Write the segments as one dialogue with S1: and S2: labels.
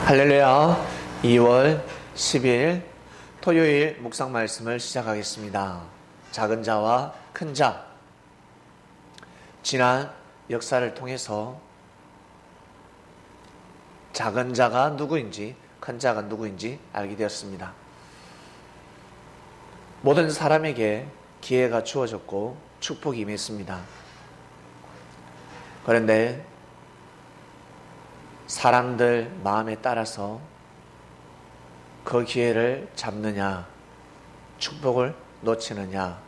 S1: 할렐루야. 2월 10일 토요일 묵상 말씀을 시작하겠습니다. 작은 자와 큰 자. 지난 역사를 통해서 작은 자가 누구인지 큰 자가 누구인지 알게 되었습니다. 모든 사람에게 기회가 주어졌고 축복이 임했습니다. 그런데 사람들 마음에 따라서 그 기회를 잡느냐, 축복을 놓치느냐.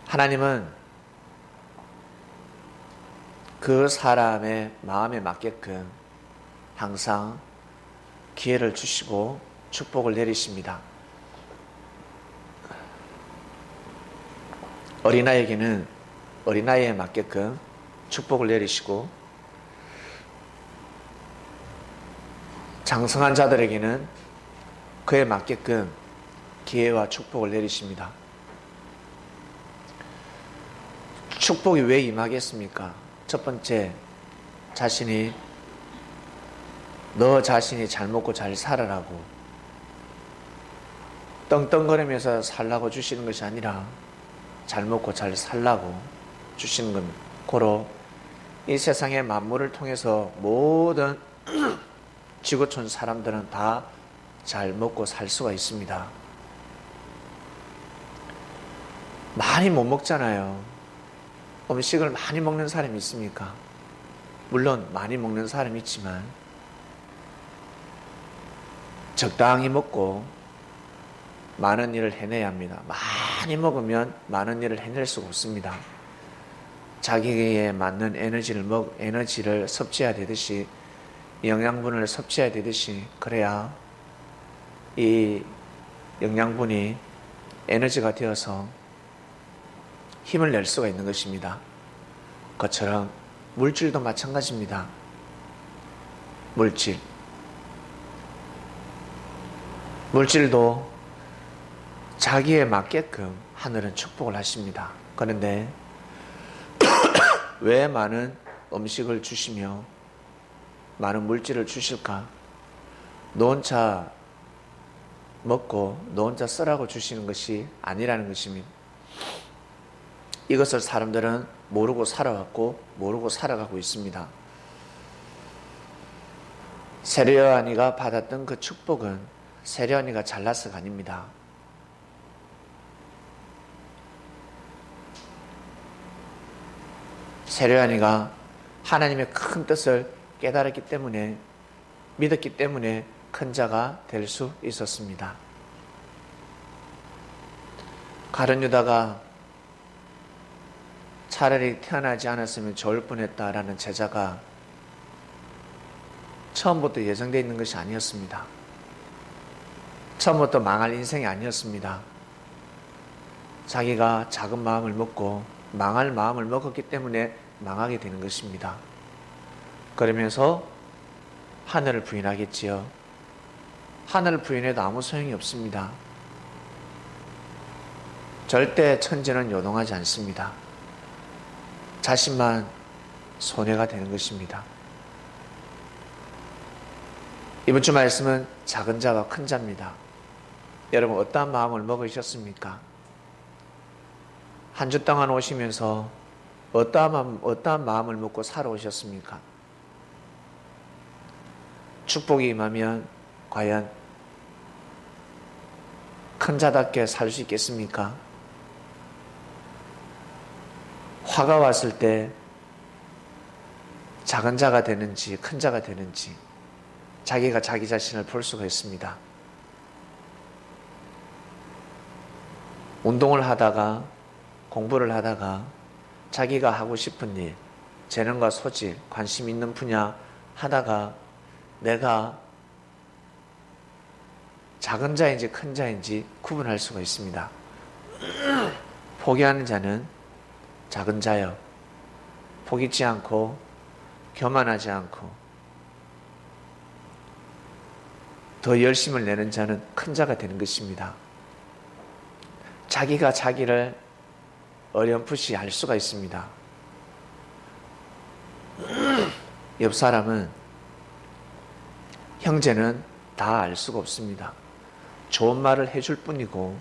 S1: 하나님은 그 사람의 마음에 맞게끔 항상 기회를 주시고 축복을 내리십니다. 어린아이에게는 어린아이에 맞게끔 축복을 내리시고, 장성한 자들에게는 그에 맞게끔 기회와 축복을 내리십니다. 축복이 왜 임하겠습니까? 첫 번째, 너 자신이 잘 먹고 잘 살아라고, 떵떵거리면서 살라고 주시는 것이 아니라 잘 먹고 잘 살라고 주시는 겁니다. 고로 이 세상의 만물을 통해서 모든 지구촌 사람들은 다 잘 먹고 살 수가 있습니다. 많이 못 먹잖아요. 음식을 많이 먹는 사람이 있습니까? 물론 많이 먹는 사람이 있지만 적당히 먹고 많은 일을 해내야 합니다. 많이 먹으면 많은 일을 해낼 수가 없습니다. 자기에 맞는 에너지를 섭취해야 되듯이, 영양분을 섭취해야 되듯이, 그래야 이 영양분이 에너지가 되어서 힘을 낼 수가 있는 것입니다. 그것처럼 물질도 마찬가지입니다. 물질도 자기에 맞게끔 하늘은 축복을 하십니다. 그런데 왜 많은 음식을 주시며 많은 물질을 주실까? 너 혼자 먹고 너 혼자 쓰라고 주시는 것이 아니라는 것입니다. 이것을 사람들은 모르고 살아왔고 모르고 살아가고 있습니다. 세례요한이가 받았던 그 축복은 세례요한이가 잘나서가 아닙니다. 세례요한이가 하나님의 큰 뜻을 깨달았기 때문에, 믿었기 때문에 큰 자가 될 수 있었습니다. 가룟 유다가 차라리 태어나지 않았으면 좋을 뻔했다라는 제자가 처음부터 예정되어 있는 것이 아니었습니다. 처음부터 망할 인생이 아니었습니다. 자기가 작은 마음을 먹고 망할 마음을 먹었기 때문에 망하게 되는 것입니다. 그러면서 하늘을 부인하겠지요. 하늘을 부인해도 아무 소용이 없습니다. 절대 천재는 요동하지 않습니다. 자신만 손해가 되는 것입니다. 이번 주 말씀은 작은 자와 큰 자입니다. 여러분, 어떠한 마음을 먹으셨습니까? 한 주 동안 오시면서 어떠한 마음을 먹고 살아오셨습니까? 축복이 임하면 과연 큰 자답게 살 수 있겠습니까? 화가 왔을 때 작은 자가 되는지 큰 자가 되는지 자기가 자기 자신을 볼 수가 있습니다. 운동을 하다가, 공부를 하다가 자기가 하고 싶은 일, 재능과 소질, 관심 있는 분야 하다가 내가 작은 자인지 큰 자인지 구분할 수가 있습니다. 포기하는 자는 작은 자요, 포기치 않고 교만하지 않고 더 열심을 내는 자는 큰 자가 되는 것입니다. 자기가 자기를 어렴풋이 알 수가 있습니다. 옆 사람은 형제는 다 알 수가 없습니다. 좋은 말을 해줄 뿐이고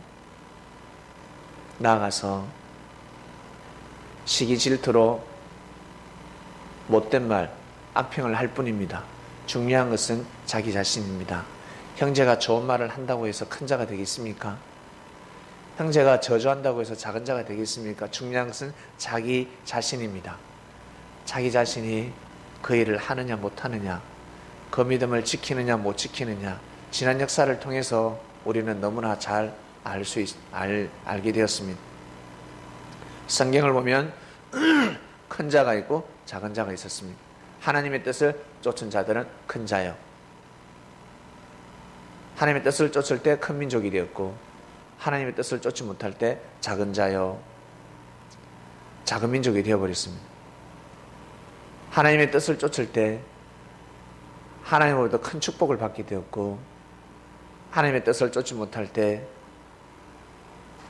S1: 나아가서 시기 질투로 못된 말, 악평을 할 뿐입니다. 중요한 것은 자기 자신입니다. 형제가 좋은 말을 한다고 해서 큰 자가 되겠습니까? 형제가 저주한다고 해서 작은 자가 되겠습니까? 중요한 것은 자기 자신입니다. 자기 자신이 그 일을 하느냐 못하느냐, 그 믿음을 지키느냐 못 지키느냐, 지난 역사를 통해서 우리는 너무나 잘 알게 되었습니다. 성경을 보면 큰 자가 있고 작은 자가 있었습니다. 하나님의 뜻을 쫓은 자들은 큰 자요. 하나님의 뜻을 쫓을 때 큰 민족이 되었고, 하나님의 뜻을 쫓지 못할 때 작은 자요, 작은 민족이 되어버렸습니다. 하나님의 뜻을 쫓을 때 하나님으로부터 큰 축복을 받게 되었고, 하나님의 뜻을 쫓지 못할 때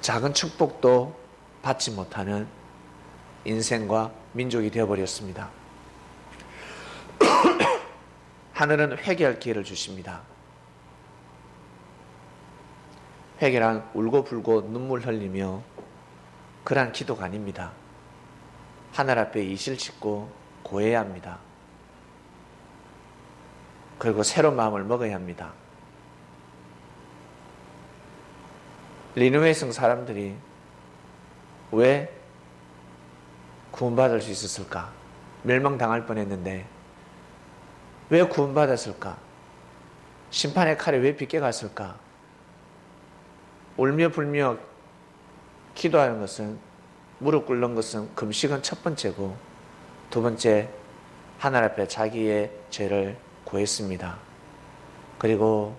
S1: 작은 축복도 받지 못하는 인생과 민족이 되어버렸습니다. 하늘은 회개할 기회를 주십니다. 회개란 울고불고 눈물 흘리며 그러한 기도가 아닙니다. 하늘 앞에 이실 짓고 고해야 합니다. 그리고 새로운 마음을 먹어야 합니다. 니느웨 성 사람들이 왜 구원받을 수 있었을까? 멸망당할 뻔했는데 왜 구원받았을까? 심판의 칼에 왜 빗겨갔을까? 울며 불며 기도하는 것은, 무릎 꿇는 것은, 금식은 첫 번째고, 두 번째 하늘 앞에 자기의 죄를 구했습니다. 그리고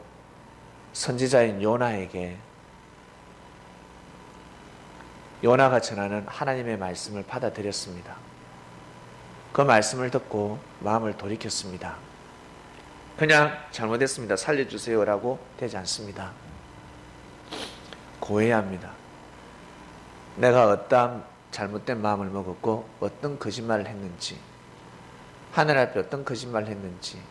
S1: 선지자인 요나에게 요나가 전하는 하나님의 말씀을 받아들였습니다. 그 말씀을 듣고 마음을 돌이켰습니다. 그냥 잘못했습니다, 살려주세요라고 되지 않습니다. 고해야 합니다. 내가 어떠한 잘못된 마음을 먹었고 어떤 거짓말을 했는지, 하늘 앞에 어떤 거짓말을 했는지,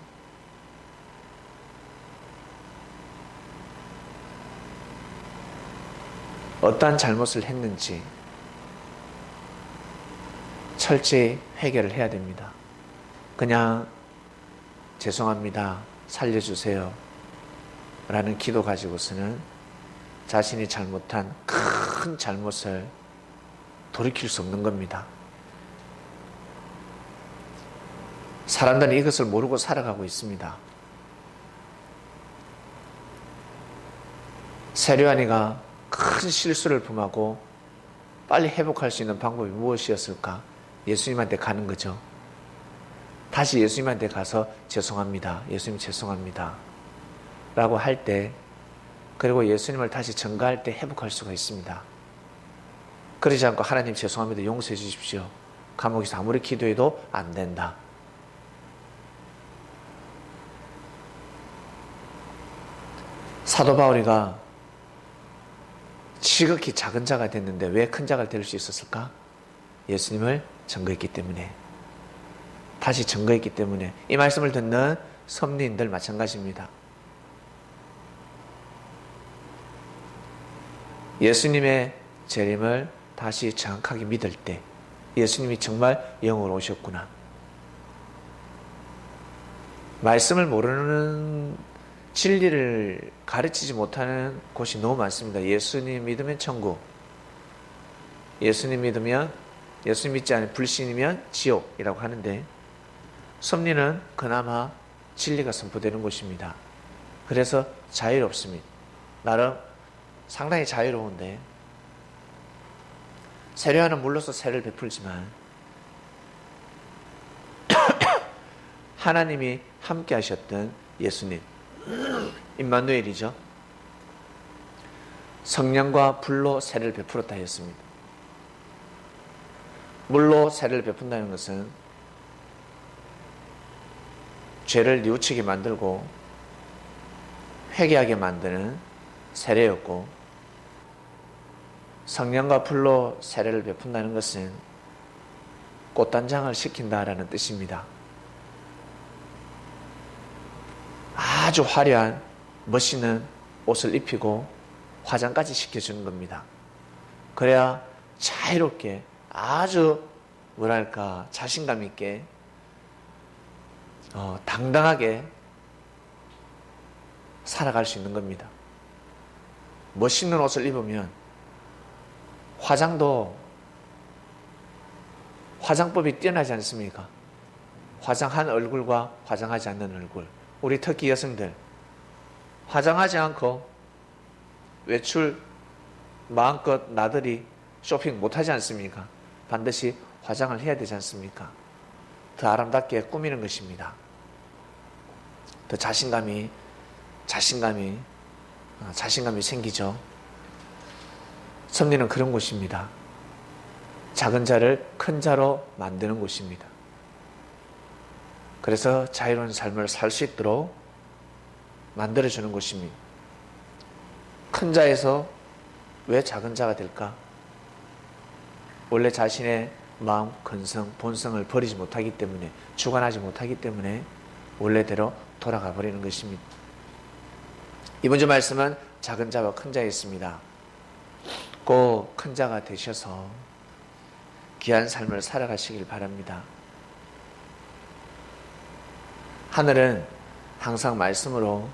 S1: 어떠한 잘못을 했는지 철저히 회개를 해야 됩니다. 그냥 죄송합니다, 살려주세요 라는 기도 가지고서는 자신이 잘못한 큰 잘못을 돌이킬 수 없는 겁니다. 사람들은 이것을 모르고 살아가고 있습니다. 세류안이가 큰 실수를 범하고 빨리 회복할 수 있는 방법이 무엇이었을까? 예수님한테 가는 거죠. 다시 예수님한테 가서 죄송합니다, 예수님 죄송합니다 라고 할 때, 그리고 예수님을 다시 전가할 때 회복할 수가 있습니다. 그러지 않고 하나님 죄송합니다, 용서해 주십시오, 감옥에서 아무리 기도해도 안 된다. 사도 바울이가 지극히 작은 자가 됐는데 왜 큰 자가 될 수 있었을까? 예수님을 증거했기 때문에, 다시 증거했기 때문에. 이 말씀을 듣는 섭리인들 마찬가지입니다. 예수님의 재림을 다시 정확하게 믿을 때, 예수님이 정말 영으로 오셨구나. 말씀을 모르는, 진리를 가르치지 못하는 곳이 너무 많습니다. 예수님 믿으면 천국, 예수님 믿으면, 예수님 믿지 않으면 불신이면 지옥이라고 하는데, 섭리는 그나마 진리가 선포되는 곳입니다. 그래서 자유롭습니다. 나름 상당히 자유로운데, 세례요한은 물로서 세를 베풀지만 하나님이 함께 하셨던 예수님, 임마누엘이죠. 성령과 불로 세를 베풀었다 했습니다. 물로 세를 베푼다는 것은 죄를 뉘우치게 만들고 회개하게 만드는 세례였고, 성령과 불로 세례를 베푼다는 것은 꽃단장을 시킨다라는 뜻입니다. 아주 화려한 멋있는 옷을 입히고 화장까지 시켜주는 겁니다. 그래야 자유롭게 아주 뭐랄까 자신감 있게 당당하게 살아갈 수 있는 겁니다. 멋있는 옷을 입으면 화장법이 뛰어나지 않습니까? 화장한 얼굴과 화장하지 않는 얼굴. 우리 특히 여성들 화장하지 않고 외출 마음껏 나들이 쇼핑 못하지 않습니까? 반드시 화장을 해야 되지 않습니까? 더 아름답게 꾸미는 것입니다. 더 자신감이 생기죠. 섭리는 그런 곳입니다. 작은 자를 큰 자로 만드는 곳입니다. 그래서 자유로운 삶을 살 수 있도록 만들어주는 곳입니다. 큰 자에서 왜 작은 자가 될까? 원래 자신의 마음, 근성, 본성을 버리지 못하기 때문에, 주관하지 못하기 때문에 원래대로 돌아가 버리는 것입니다. 이번 주 말씀은 작은 자와 큰 자에 있습니다. 꼭 큰 자가 되셔서 귀한 삶을 살아가시길 바랍니다. 하늘은 항상 말씀으로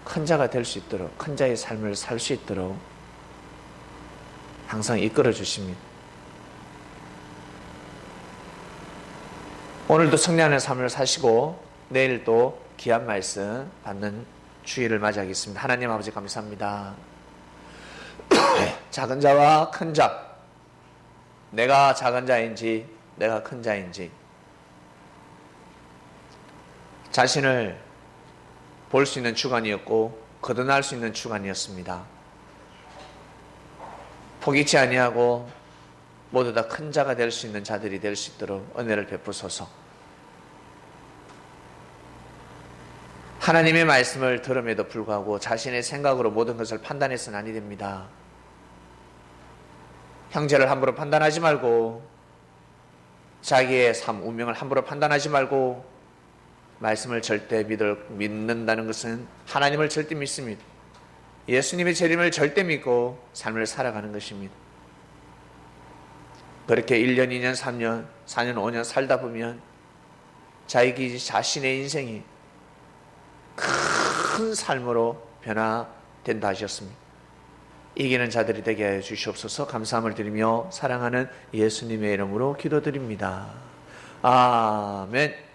S1: 큰 자가 될 수 있도록, 큰 자의 삶을 살 수 있도록 항상 이끌어 주십니다. 오늘도 승리하는 삶을 사시고 내일 또 귀한 말씀 받는 주일을 맞이하겠습니다. 하나님 아버지 감사합니다. 작은 자와 큰 자, 내가 작은 자인지 내가 큰 자인지 자신을 볼 수 있는 주관이었고 거듭날 수 있는 주관이었습니다. 포기치 아니하고 모두 다 큰 자가 될 수 있는 자들이 될 수 있도록 은혜를 베푸소서. 하나님의 말씀을 들음에도 불구하고 자신의 생각으로 모든 것을 판단해서는 아니 됩니다. 형제를 함부로 판단하지 말고 자기의 삶, 운명을 함부로 판단하지 말고 말씀을 절대 믿는다는 것은 하나님을 절대 믿습니다. 예수님의 재림을 절대 믿고 삶을 살아가는 것입니다. 그렇게 1년, 2년, 3년, 4년, 5년 살다 보면 자기 자신의 인생이 큰 삶으로 변화된다 하셨습니다. 이기는 자들이 되게 하여 주시옵소서. 감사함을 드리며 사랑하는 예수님의 이름으로 기도드립니다. 아멘.